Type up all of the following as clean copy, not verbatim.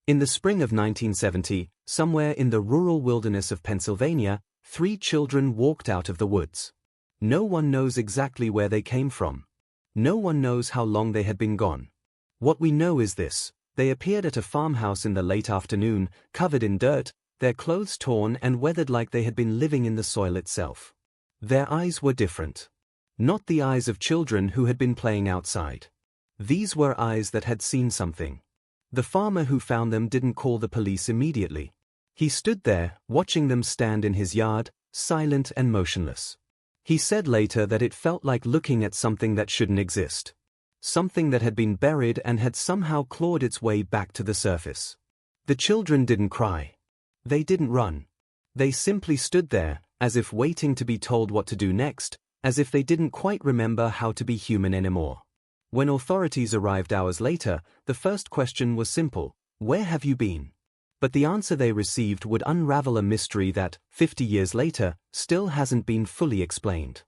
In the spring of 1970, somewhere in the rural wilderness of Pennsylvania, 3 children walked out of the woods. No one knows exactly where they came from. No one knows how long they had been gone. What we know is this: they appeared at a farmhouse in the late afternoon, covered in dirt, their clothes torn and weathered like they had been living in the soil itself. Their eyes were different. Not the eyes of children who had been playing outside. These were eyes that had seen something. The farmer who found them didn't call the police immediately. He stood there, watching them stand in his yard, silent and motionless. He said later that it felt like looking at something that shouldn't exist. Something that had been buried and had somehow clawed its way back to the surface. The children didn't cry. They didn't run. They simply stood there, as if waiting to be told what to do next, as if they didn't quite remember how to be human anymore. When authorities arrived hours later, the first question was simple: where have you been? But the answer they received would unravel a mystery that, 50 years later, still hasn't been fully explained.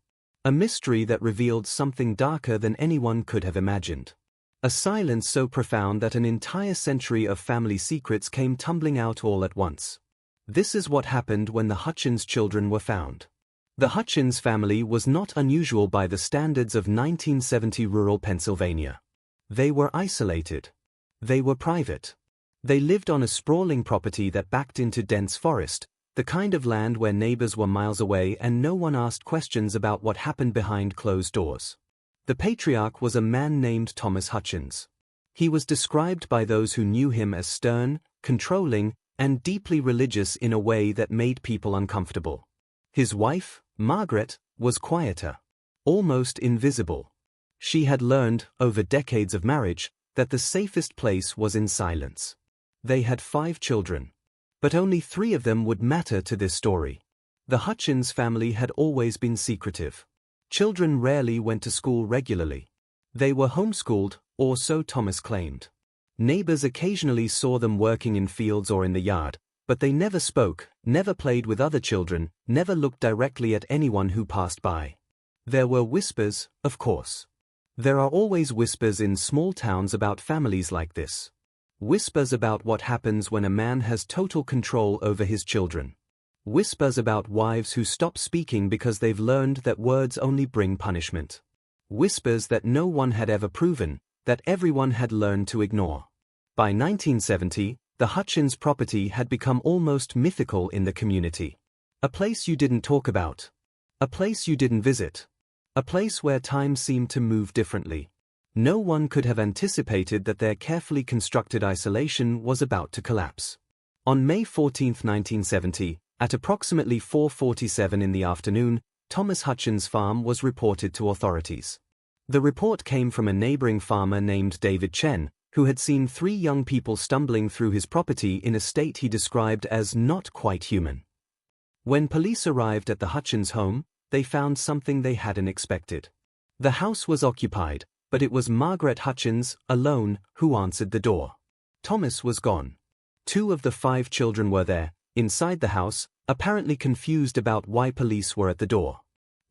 A mystery that revealed something darker than anyone could have imagined. A silence so profound that an entire century of family secrets came tumbling out all at once. This is what happened when the Hutchins children were found. The Hutchins family was not unusual by the standards of 1970 rural Pennsylvania. They were isolated. They were private. They lived on a sprawling property that backed into dense forest, the kind of land where neighbors were miles away and no one asked questions about what happened behind closed doors. The patriarch was a man named Thomas Hutchins. He was described by those who knew him as stern, controlling, and deeply religious in a way that made people uncomfortable. His wife, Margaret, was quieter, almost invisible. She had learned, over decades of marriage, that the safest place was in silence. They had 5 children. But only 3 of them would matter to this story. The Hutchins family had always been secretive. Children rarely went to school regularly. They were homeschooled, or so Thomas claimed. Neighbors occasionally saw them working in fields or in the yard, but they never spoke, never played with other children, never looked directly at anyone who passed by. There were whispers, of course. There are always whispers in small towns about families like this. Whispers about what happens when a man has total control over his children. Whispers about wives who stop speaking because they've learned that words only bring punishment. Whispers that no one had ever proven, that everyone had learned to ignore. By 1970, the Hutchins property had become almost mythical in the community. A place you didn't talk about. A place you didn't visit. A place where time seemed to move differently. No one could have anticipated that their carefully constructed isolation was about to collapse. On May 14, 1970, at approximately 4:47 in the afternoon, Thomas Hutchins' farm was reported to authorities. The report came from a neighboring farmer named David Chen, who had seen 3 young people stumbling through his property in a state he described as not quite human. When police arrived at the Hutchins home, they found something they hadn't expected. The house was occupied, but it was Margaret Hutchins, alone, who answered the door. Thomas was gone. 2 of the 5 children were there, inside the house, apparently confused about why police were at the door.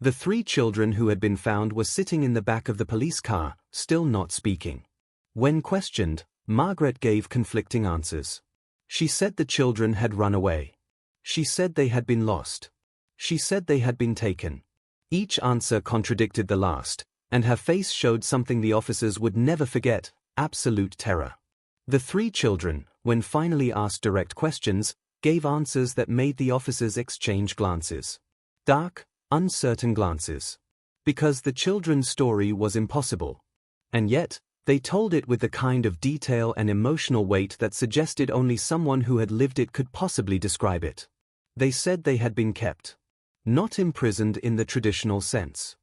The 3 children who had been found were sitting in the back of the police car, still not speaking. When questioned, Margaret gave conflicting answers. She said the children had run away. She said they had been lost. She said they had been taken. Each answer contradicted the last, and her face showed something the officers would never forget: absolute terror. The 3 children, when finally asked direct questions, gave answers that made the officers exchange glances. Dark, uncertain glances. Because the children's story was impossible. And yet, they told it with the kind of detail and emotional weight that suggested only someone who had lived it could possibly describe it. They said they had been kept. Not imprisoned in the traditional sense.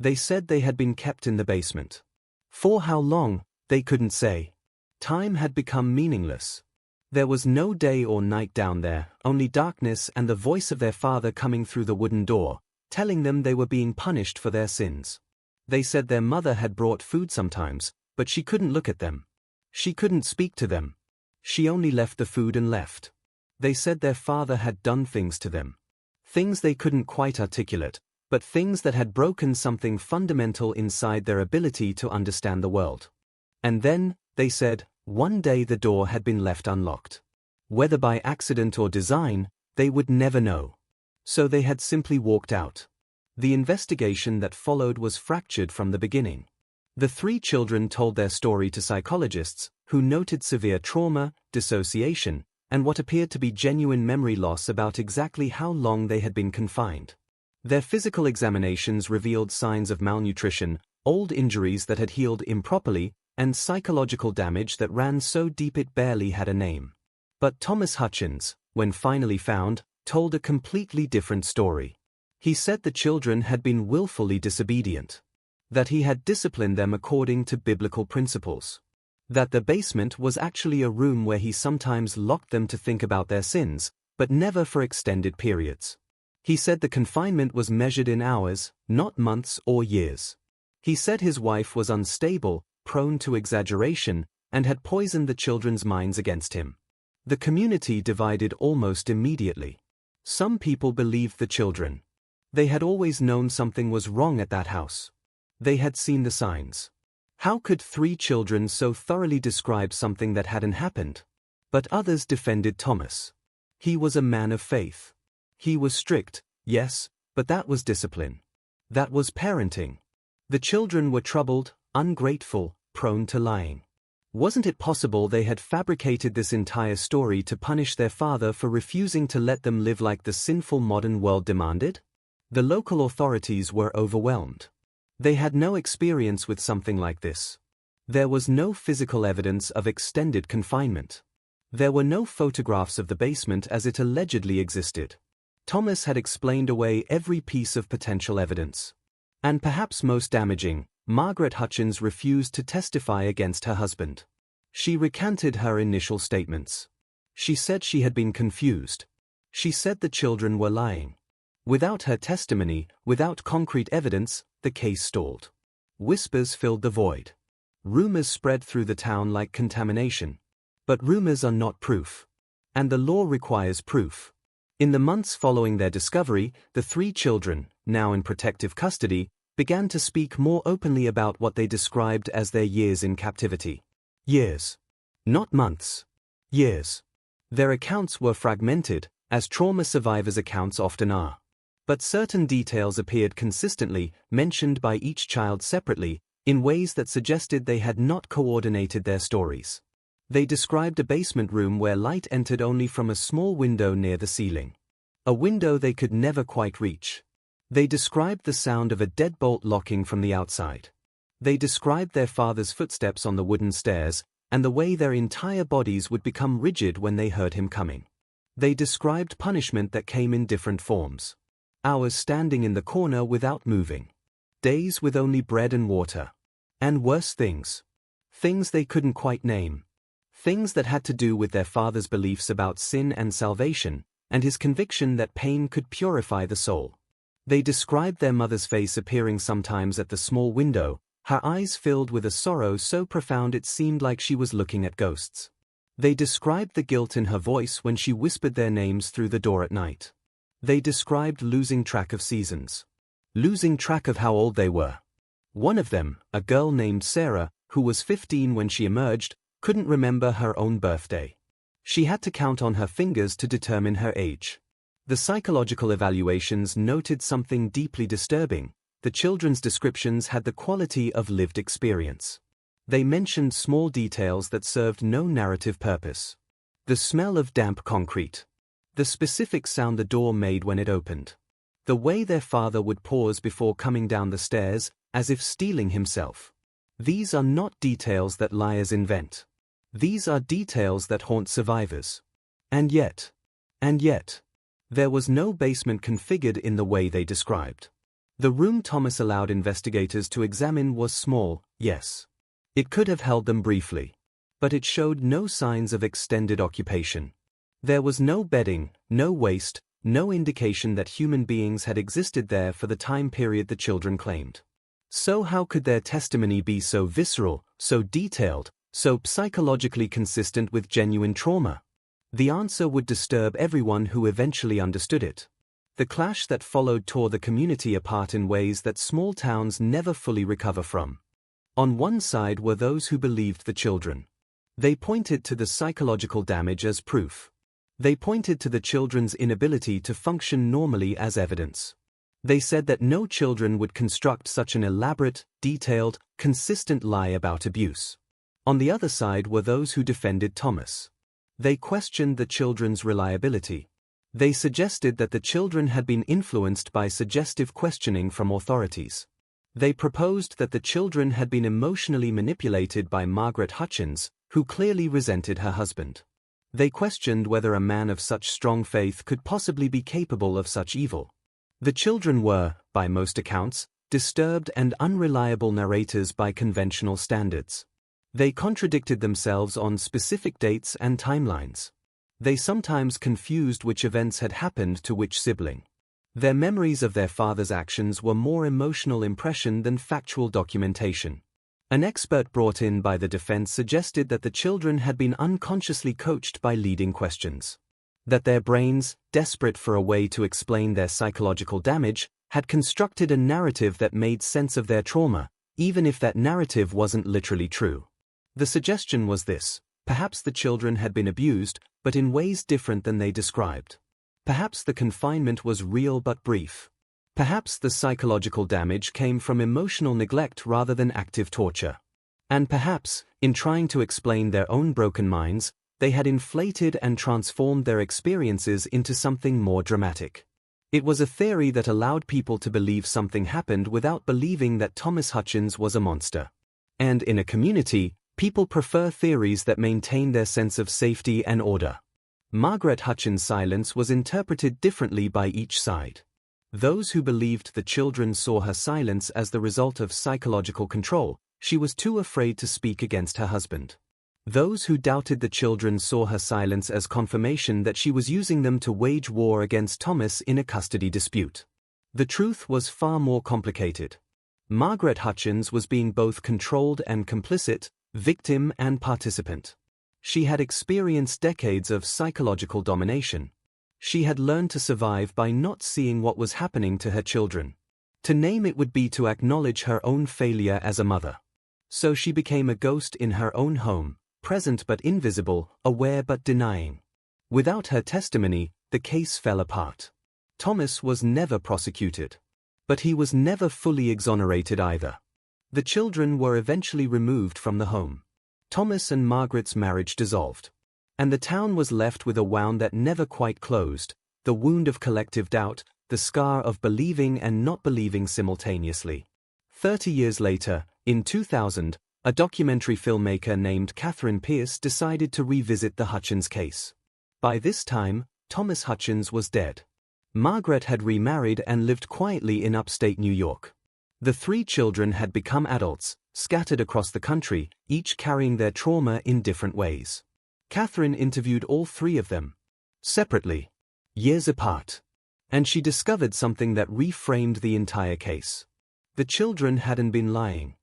They said they had been kept in the basement. For how long, they couldn't say. Time had become meaningless. There was no day or night down there, only darkness and the voice of their father coming through the wooden door, telling them they were being punished for their sins. They said their mother had brought food sometimes, but she couldn't look at them. She couldn't speak to them. She only left the food and left. They said their father had done things to them. Things they couldn't quite articulate, but things that had broken something fundamental inside their ability to understand the world. And then, they said, One day the door had been left unlocked. Whether by accident or design, they would never know. So they had simply walked out. The investigation that followed was fractured from the beginning. The three children told their story to psychologists, who noted severe trauma, dissociation, and what appeared to be genuine memory loss about exactly how long they had been confined. Their physical examinations revealed signs of malnutrition, old injuries that had healed improperly, and psychological damage that ran so deep it barely had a name. But Thomas Hutchins, when finally found, told a completely different story. He said the children had been willfully disobedient. That he had disciplined them according to biblical principles. That the basement was actually a room where he sometimes locked them to think about their sins, but never for extended periods. He said the confinement was measured in hours, not months or years. He said his wife was unstable, prone to exaggeration, and had poisoned the children's minds against him. The community divided almost immediately. Some people believed the children. They had always known something was wrong at that house. They had seen the signs. How could three children so thoroughly describe something that hadn't happened? But others defended Thomas. He was a man of faith. He was strict, yes, but that was discipline. That was parenting. The children were troubled, ungrateful, prone to lying. Wasn't it possible they had fabricated this entire story to punish their father for refusing to let them live like the sinful modern world demanded? The local authorities were overwhelmed. They had no experience with something like this. There was no physical evidence of extended confinement. There were no photographs of the basement as it allegedly existed. Thomas had explained away every piece of potential evidence. And perhaps most damaging, Margaret Hutchins refused to testify against her husband. She recanted her initial statements. She said she had been confused. She said the children were lying. Without her testimony, without concrete evidence, the case stalled. Whispers filled the void. Rumors spread through the town like contamination. But rumors are not proof. And the law requires proof. In the months following their discovery, the three children, now in protective custody, began to speak more openly about what they described as their years in captivity. Years. Not months. Years. Their accounts were fragmented, as trauma survivors' accounts often are. But certain details appeared consistently, mentioned by each child separately, in ways that suggested they had not coordinated their stories. They described a basement room where light entered only from a small window near the ceiling. A window they could never quite reach. They described the sound of a deadbolt locking from the outside. They described their father's footsteps on the wooden stairs, and the way their entire bodies would become rigid when they heard him coming. They described punishment that came in different forms. Hours standing in the corner without moving. Days with only bread and water. And worse things. Things they couldn't quite name. Things that had to do with their father's beliefs about sin and salvation, and his conviction that pain could purify the soul. They described their mother's face appearing sometimes at the small window, her eyes filled with a sorrow so profound it seemed like she was looking at ghosts. They described the guilt in her voice when she whispered their names through the door at night. They described losing track of seasons. Losing track of how old they were. One of them, a girl named Sarah, who was 15 when she emerged, couldn't remember her own birthday. She had to count on her fingers to determine her age. The psychological evaluations noted something deeply disturbing. The children's descriptions had the quality of lived experience. They mentioned small details that served no narrative purpose. The smell of damp concrete. The specific sound the door made when it opened. The way their father would pause before coming down the stairs, as if steeling himself. These are not details that liars invent. These are details that haunt survivors. And yet, there was no basement configured in the way they described. The room Thomas allowed investigators to examine was small, yes. It could have held them briefly. But it showed no signs of extended occupation. There was no bedding, no waste, no indication that human beings had existed there for the time period the children claimed. So how could their testimony be so visceral, so detailed, so psychologically consistent with genuine trauma? The answer would disturb everyone who eventually understood it. The clash that followed tore the community apart in ways that small towns never fully recover from. On one side were those who believed the children. They pointed to the psychological damage as proof. They pointed to the children's inability to function normally as evidence. They said that no children would construct such an elaborate, detailed, consistent lie about abuse. On the other side were those who defended Thomas. They questioned the children's reliability. They suggested that the children had been influenced by suggestive questioning from authorities. They proposed that the children had been emotionally manipulated by Margaret Hutchins, who clearly resented her husband. They questioned whether a man of such strong faith could possibly be capable of such evil. The children were, by most accounts, disturbed and unreliable narrators by conventional standards. They contradicted themselves on specific dates and timelines. They sometimes confused which events had happened to which sibling. Their memories of their father's actions were more emotional impression than factual documentation. An expert brought in by the defense suggested that the children had been unconsciously coached by leading questions. That their brains, desperate for a way to explain their psychological damage, had constructed a narrative that made sense of their trauma, even if that narrative wasn't literally true. The suggestion was this: perhaps the children had been abused, but in ways different than they described. Perhaps the confinement was real but brief. Perhaps the psychological damage came from emotional neglect rather than active torture. And perhaps, in trying to explain their own broken minds, they had inflated and transformed their experiences into something more dramatic. It was a theory that allowed people to believe something happened without believing that Thomas Hutchins was a monster. And in a community, people prefer theories that maintain their sense of safety and order. Margaret Hutchins' silence was interpreted differently by each side. Those who believed the children saw her silence as the result of psychological control. She was too afraid to speak against her husband. Those who doubted the children saw her silence as confirmation that she was using them to wage war against Thomas in a custody dispute. The truth was far more complicated. Margaret Hutchins was being both controlled and complicit, victim and participant. She had experienced decades of psychological domination. She had learned to survive by not seeing what was happening to her children. To name it would be to acknowledge her own failure as a mother. So she became a ghost in her own home, present but invisible, aware but denying. Without her testimony, the case fell apart. Thomas was never prosecuted. But he was never fully exonerated either. The children were eventually removed from the home. Thomas and Margaret's marriage dissolved. And the town was left with a wound that never quite closed, the wound of collective doubt, the scar of believing and not believing simultaneously. 30 years later, in 2000, a documentary filmmaker named Catherine Pierce decided to revisit the Hutchins case. By this time, Thomas Hutchins was dead. Margaret had remarried and lived quietly in upstate New York. The 3 children had become adults, scattered across the country, each carrying their trauma in different ways. Catherine interviewed all 3 of them, separately, years apart. And she discovered something that reframed the entire case. The children hadn't been lying.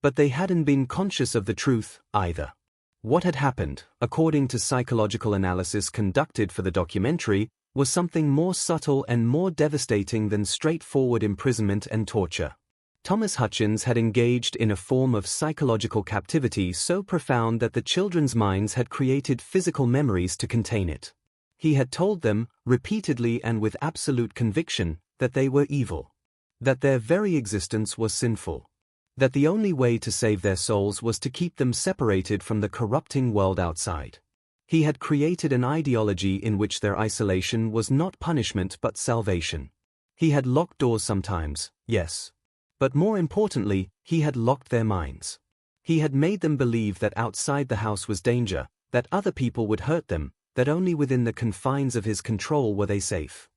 But they hadn't been conscious of the truth, either. What had happened, according to psychological analysis conducted for the documentary, was something more subtle and more devastating than straightforward imprisonment and torture. Thomas Hutchins had engaged in a form of psychological captivity so profound that the children's minds had created physical memories to contain it. He had told them, repeatedly and with absolute conviction, that they were evil. That their very existence was sinful. That the only way to save their souls was to keep them separated from the corrupting world outside. He had created an ideology in which their isolation was not punishment but salvation. He had locked doors sometimes, yes. But more importantly, he had locked their minds. He had made them believe that outside the house was danger, that other people would hurt them, that only within the confines of his control were they safe.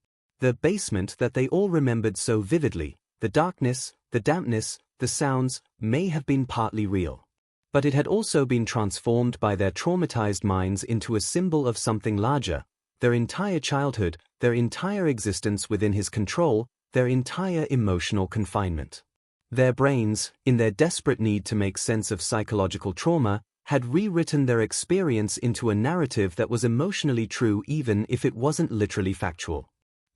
The basement that they all remembered so vividly, the darkness, the dampness, the sounds, may have been partly real. But it had also been transformed by their traumatized minds into a symbol of something larger, their entire childhood, their entire existence within his control, their entire emotional confinement. Their brains, in their desperate need to make sense of psychological trauma, had rewritten their experience into a narrative that was emotionally true even if it wasn't literally factual.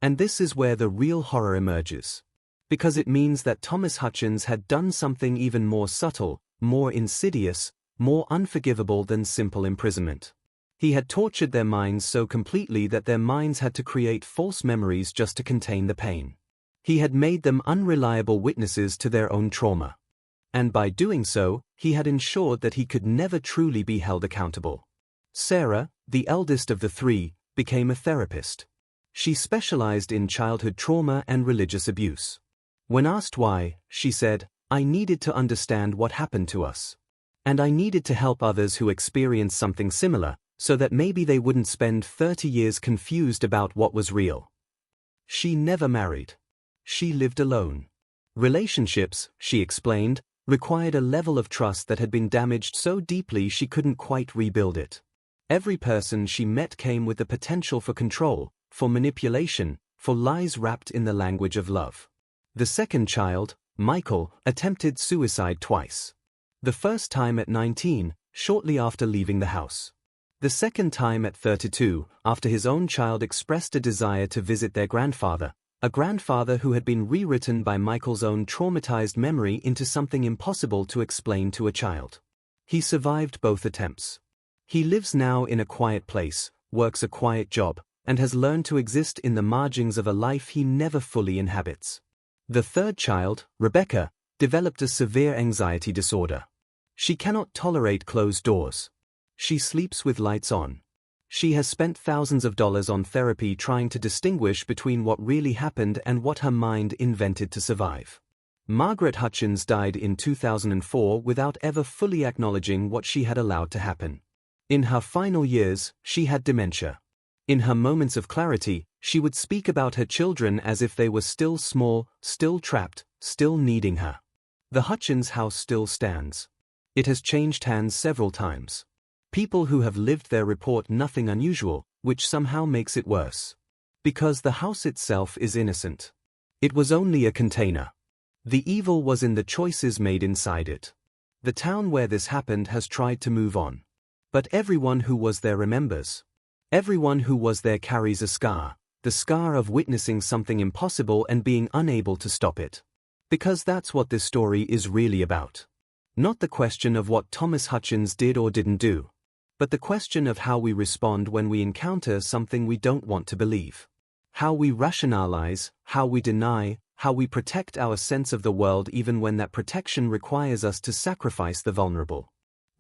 And this is where the real horror emerges. Because it means that Thomas Hutchins had done something even more subtle, more insidious, more unforgivable than simple imprisonment. He had tortured their minds so completely that their minds had to create false memories just to contain the pain. He had made them unreliable witnesses to their own trauma. And by doing so, he had ensured that he could never truly be held accountable. Sarah, the eldest of the three, became a therapist. She specialized in childhood trauma and religious abuse. When asked why, she said, "I needed to understand what happened to us. And I needed to help others who experienced something similar, so that maybe they wouldn't spend 30 years confused about what was real." She never married. She lived alone. Relationships, she explained, required a level of trust that had been damaged so deeply she couldn't quite rebuild it. Every person she met came with the potential for control, for manipulation, for lies wrapped in the language of love. The second child, Michael, attempted suicide twice. The first time at 19, shortly after leaving the house. The second time at 32, after his own child expressed a desire to visit their grandfather, a grandfather who had been rewritten by Michael's own traumatized memory into something impossible to explain to a child. He survived both attempts. He lives now in a quiet place, works a quiet job, and has learned to exist in the margins of a life he never fully inhabits. The third child, Rebecca, developed a severe anxiety disorder. She cannot tolerate closed doors. She sleeps with lights on. She has spent thousands of dollars on therapy trying to distinguish between what really happened and what her mind invented to survive. Margaret Hutchins died in 2004 without ever fully acknowledging what she had allowed to happen. In her final years, she had dementia. In her moments of clarity, she would speak about her children as if they were still small, still trapped, still needing her. The Hutchins house still stands. It has changed hands several times. People who have lived there report nothing unusual, which somehow makes it worse. Because the house itself is innocent. It was only a container. The evil was in the choices made inside it. The town where this happened has tried to move on. But everyone who was there remembers. Everyone who was there carries a scar, the scar of witnessing something impossible and being unable to stop it. Because that's what this story is really about. Not the question of what Thomas Hutchins did or didn't do, but the question of how we respond when we encounter something we don't want to believe. How we rationalize, how we deny, how we protect our sense of the world even when that protection requires us to sacrifice the vulnerable.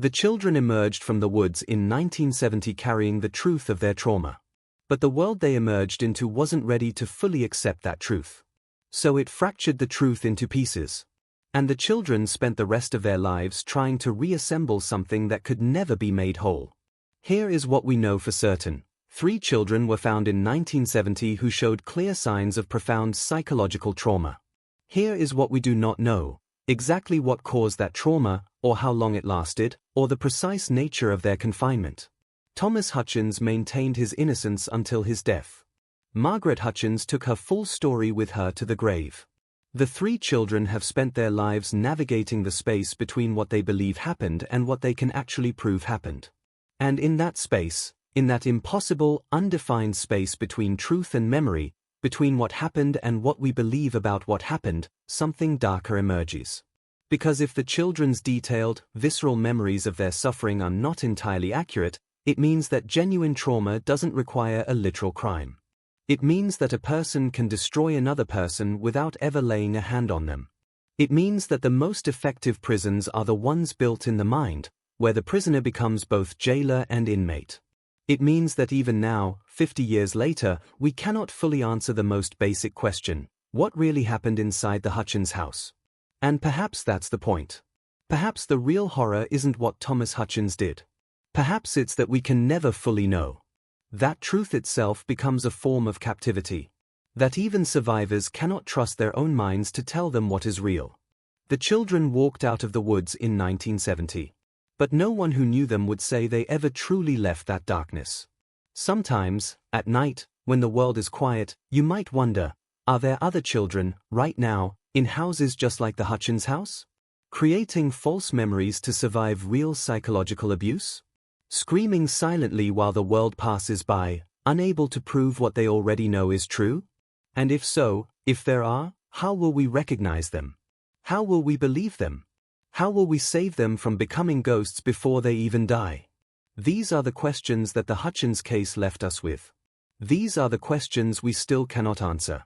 The children emerged from the woods in 1970 carrying the truth of their trauma. But the world they emerged into wasn't ready to fully accept that truth. So it fractured the truth into pieces. And the children spent the rest of their lives trying to reassemble something that could never be made whole. Here is what we know for certain. 3 children were found in 1970 who showed clear signs of profound psychological trauma. Here is what we do not know: exactly what caused that trauma, or how long it lasted, or the precise nature of their confinement. Thomas Hutchins maintained his innocence until his death. Margaret Hutchins took her full story with her to the grave. The 3 children have spent their lives navigating the space between what they believe happened and what they can actually prove happened. And in that space, in that impossible, undefined space between truth and memory, between what happened and what we believe about what happened, something darker emerges. Because if the children's detailed, visceral memories of their suffering are not entirely accurate, it means that genuine trauma doesn't require a literal crime. It means that a person can destroy another person without ever laying a hand on them. It means that the most effective prisons are the ones built in the mind, where the prisoner becomes both jailer and inmate. It means that even now, 50 years later, we cannot fully answer the most basic question: what really happened inside the Hutchins house? And perhaps that's the point. Perhaps the real horror isn't what Thomas Hutchins did. Perhaps it's that we can never fully know. That truth itself becomes a form of captivity. That even survivors cannot trust their own minds to tell them what is real. The children walked out of the woods in 1970. But no one who knew them would say they ever truly left that darkness. Sometimes, at night, when the world is quiet, you might wonder, are there other children, right now, in houses just like the Hutchins house? Creating false memories to survive real psychological abuse? Screaming silently while the world passes by, unable to prove what they already know is true? And if so, if there are, how will we recognize them? How will we believe them? How will we save them from becoming ghosts before they even die? These are the questions that the Hutchins case left us with. These are the questions we still cannot answer.